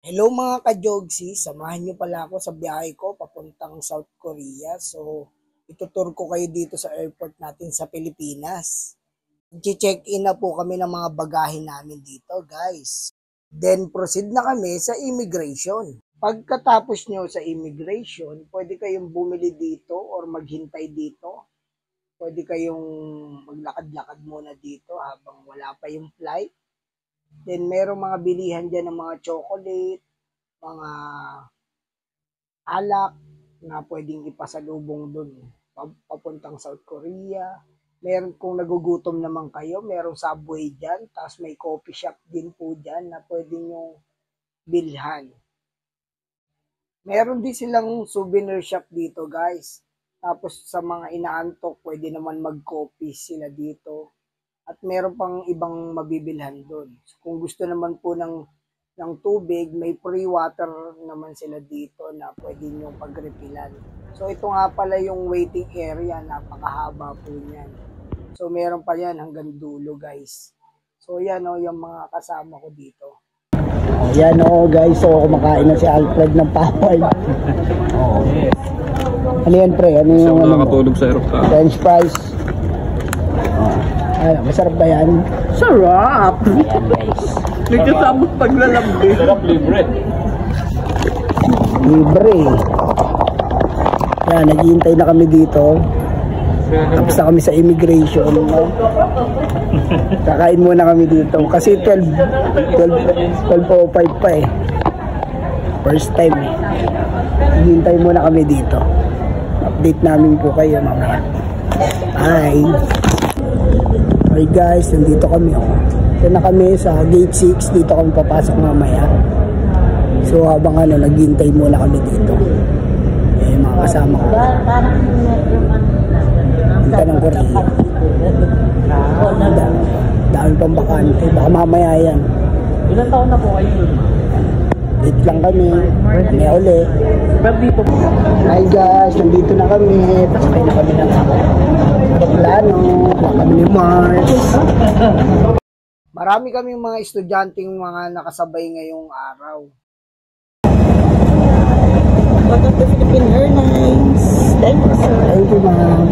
Hello mga ka-Jogsi, samahan niyo pala ako sa biyahe ko papuntang South Korea. So, itutur ko kayo dito sa airport natin sa Pilipinas. Check-in na po kami ng mga bagahe namin dito, guys. Then, proceed na kami sa immigration. Pagkatapos nyo sa immigration, pwede kayong bumili dito or maghintay dito. Pwede kayong maglakad-lakad muna dito habang wala pa yung flight. Then, merong mga bilihan dyan ng mga chocolate, mga alak na pwedeng ipasalubong dun papuntang South Korea. Meron kung nagugutom naman kayo, merong subway dyan, tapos may coffee shop din po dyan na pwede nyo bilhan. Meron din silang souvenir shop dito, guys. Tapos sa mga inaantok, pwede naman mag-coffee sila dito. At meron pang ibang mabibilhan doon. Kung gusto naman po ng tubig, may free water naman sila dito na pwede nyo pag-refillan. So ito nga pala yung waiting area, napakahaba po niyan. So meron pa yan hanggang dulo, guys. So yan o, yung mga kasama ko dito. Yan o guys, so kumakain na si Alfred ng Popeye. Oh. Ano yan pre? Ano yung nakatulog sa aeroplano? French fries. Ano, masarap ba yan? Sarap! Ayan guys. May kasamang paglalambing. Sarap, libre. Libre. Yan, naghihintay na kami dito. Tapos na kami sa immigration. Kakain muna kami dito. Kasi 12:05 pa eh. First time eh. Naghihintay muna kami dito. Update namin po kayo mamaya. Bye! Okay guys, nandito kami. Ito na kami sa gate 6. Dito kami papasok mamaya. So habang naghihintay muna kami dito. Eh, mga kasama ko. Punta ng Korea. Dami pang bakante. Baka mamaya yan. Ilan taon na po kayo dun? Dito lang kami. Kami uli. Dito po. Hi guys, nandito na kami. Pasakay na kami ng aeroplano. Baka kami ni Mars. Marami kaming mga estudyanteng mga nakasabay ngayong araw. Welcome to Philippine Airlines. Thank you, sir. Thank you, ma'am.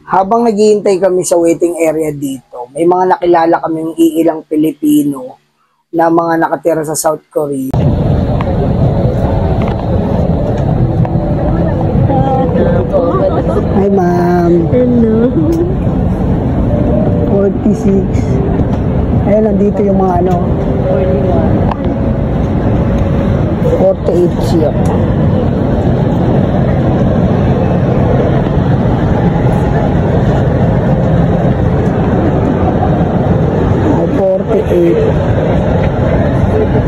Habang naghihintay kami sa waiting area dito, may mga nakilala kaming iilang Pilipino na mga nakatira sa South Korea. Hi, ma'am. Hello. 46. Ayun, nandito yung mga 48 siya. Ay,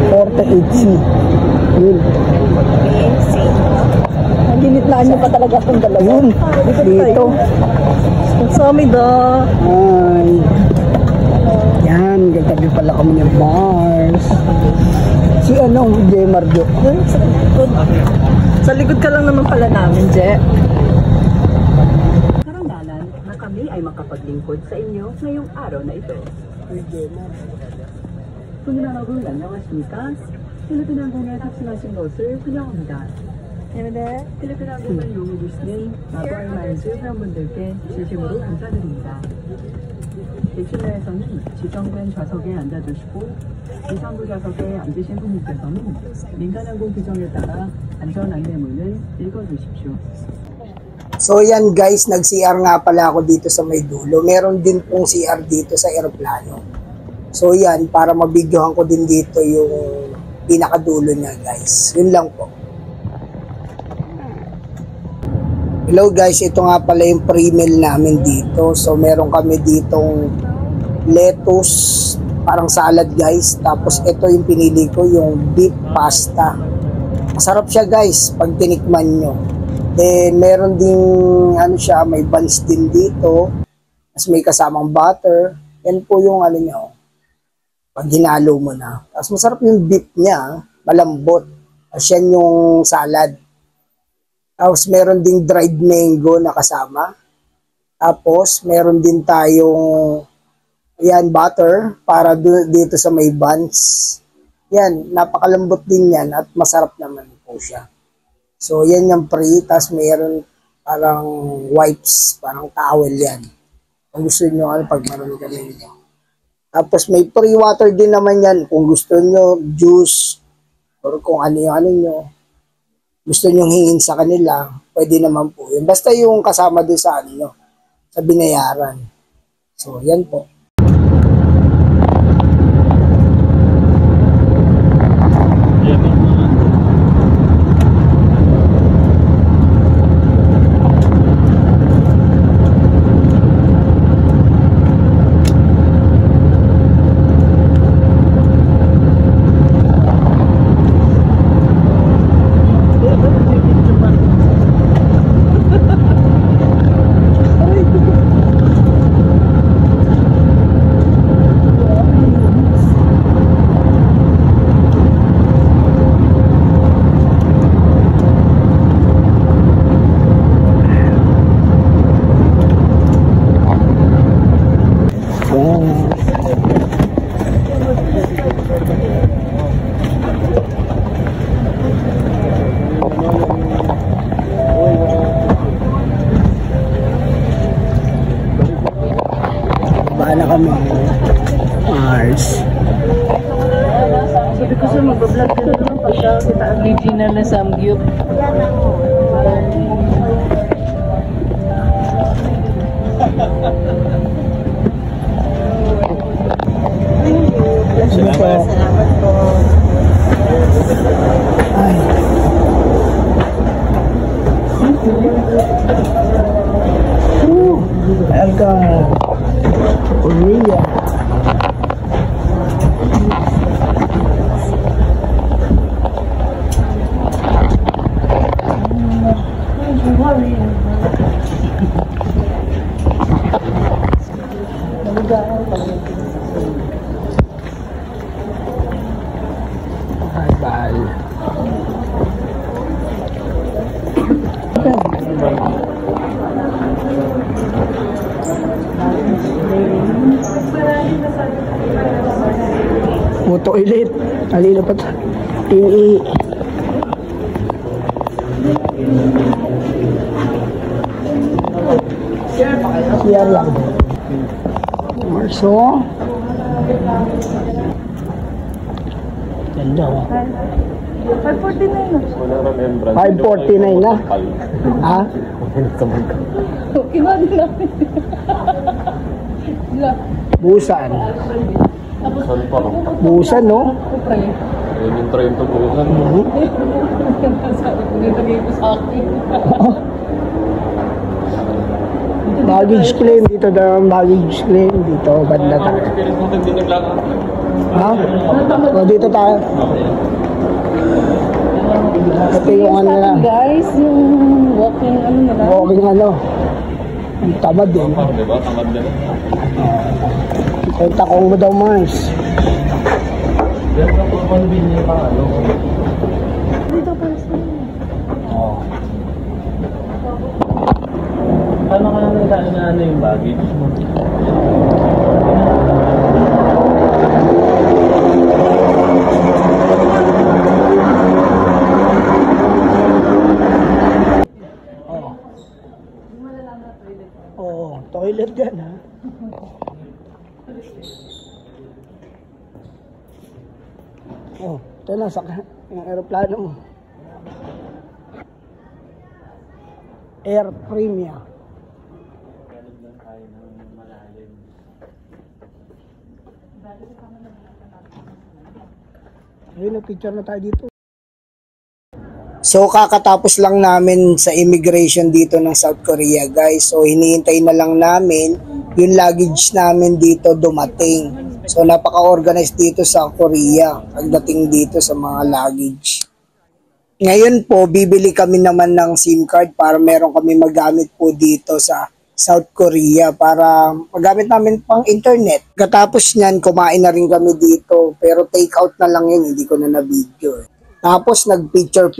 48C. Yun. Ginitlaan niyo pa talaga akong dalawa. Yun. Dito. Samida. Ay. Yan. Gagabi pala kami ng Mars. Si J. Marjo. Sa likod ka lang naman pala namin, Je. Karangalan na kami ay makapaglingkod sa inyo ngayong araw na ito. Kung naragulan ng asmitas, Filipinang 공에 탑승하신 것을 환영합니다. 필리핀 항공을 이용해 주시는 마구알마이즈 회원분들께 진심으로 감사드립니다. 객실내에서는 지정된 좌석에 앉아주시고 이상부 좌석에 앉으신 분들께서는 민간항공 규정에 따라 안전 안내문을 읽어주십시오. So yan guys, nag-CR nga pala ako dito sa may dulo. Meron din pong CR dito sa aeroplano. So yan, para mabidyohan ko din dito yung pinakadulo niya guys. Yun lang po. Hello guys, ito nga pala yung pre-meal namin dito. So meron kami ditong lettuce, parang salad guys. Tapos ito yung pinili ko, yung beef pasta. Masarap siya guys pag tinikman nyo. Then meron ding may buns din dito. Tapos may kasamang butter. Yan po yung nyo. Pag hinalo mo na. Tapos masarap yung beef niya, malambot. Tapos yan yung salad. Tapos meron ding dried mango na kasama. Tapos meron din tayong butter para dito sa may buns. Yan, napakalambot din yan at masarap naman po siya. So, yan yung free. Tapos mayroon parang wipes, parang towel yan. Kung gusto nyo, pag marami kami nyo. Tapos may free water din naman yan. Kung gusto nyo, juice, or kung ano nyo, gusto nyo hingin sa kanila, pwede naman po yun. Basta yung kasama doon sa sa binayaran. So, yan po. Na kami Mars. Sabi ko sa mag-vlog ka naman pagka kita original na samgyup. Salamat po. Ay. Welcome. Korea. Bye. Moto ulit. Alila pa ta. Ini. Siya lang. Marso. Ganda oh. 549 na. 549 na. Ha? Okay ba din namin? Busan. Busan, no? Ayun yung try yung tubukan. Sabi ko nilagay ko sa akin. Baggage claim dito daw, baggage claim dito, banda tayo. Ha? O dito tayo. Ito yung ano na. Guys, yung walking ano nila. Walking ano. Ang tamad din. Diba? Tamad din. Kwenta ko mo daw, Mars. Dito po convenient pa ano. Dito pa sa Oo. Paano ka na ano yung baggage mo? Oo, toilet yan ha. Oh, ito na sa yung aeroplano mo. Air Premia. Ayun, picture na tayo dito. So kakatapos lang namin sa immigration dito ng South Korea, guys. So hinihintay na lang namin yung luggage namin dito dumating. So napaka-organized dito sa Korea pagdating dito sa mga luggage. Ngayon po, bibili kami naman ng SIM card para meron kami magamit po dito sa South Korea para magamit namin pang internet. Katapos niyan, kumain na rin kami dito pero take out na lang yun, hindi ko na na-video. Tapos nag-picture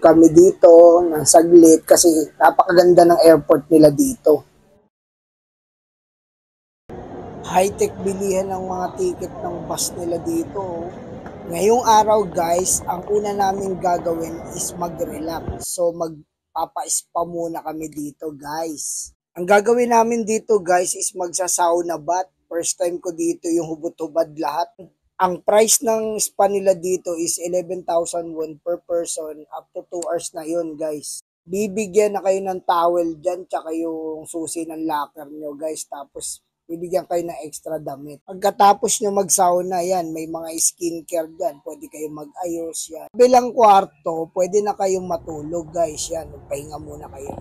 kami dito ng saglit kasi napakaganda ng airport nila dito. High-tech bilihan ng mga ticket ng bus nila dito. Ngayong araw guys, ang una namin gagawin is mag-relax. So magpapa-spa muna kami dito guys. Ang gagawin namin dito guys is magsa-sauna bath. First time ko dito yung hubot-hubad lahat. Ang price ng spa nila dito is 11,000 won per person. Up to 2 hours na yun guys. Bibigyan na kayo ng towel dyan, tsaka yung susi ng locker nyo guys. Tapos bibigyan kayo ng extra damit. Pagkatapos nyo mag-sauna yan, may mga skincare dyan. Pwede kayong mag-ayos yan. Bilang kwarto, pwede na kayong matulog guys yan. Magpahinga muna kayo.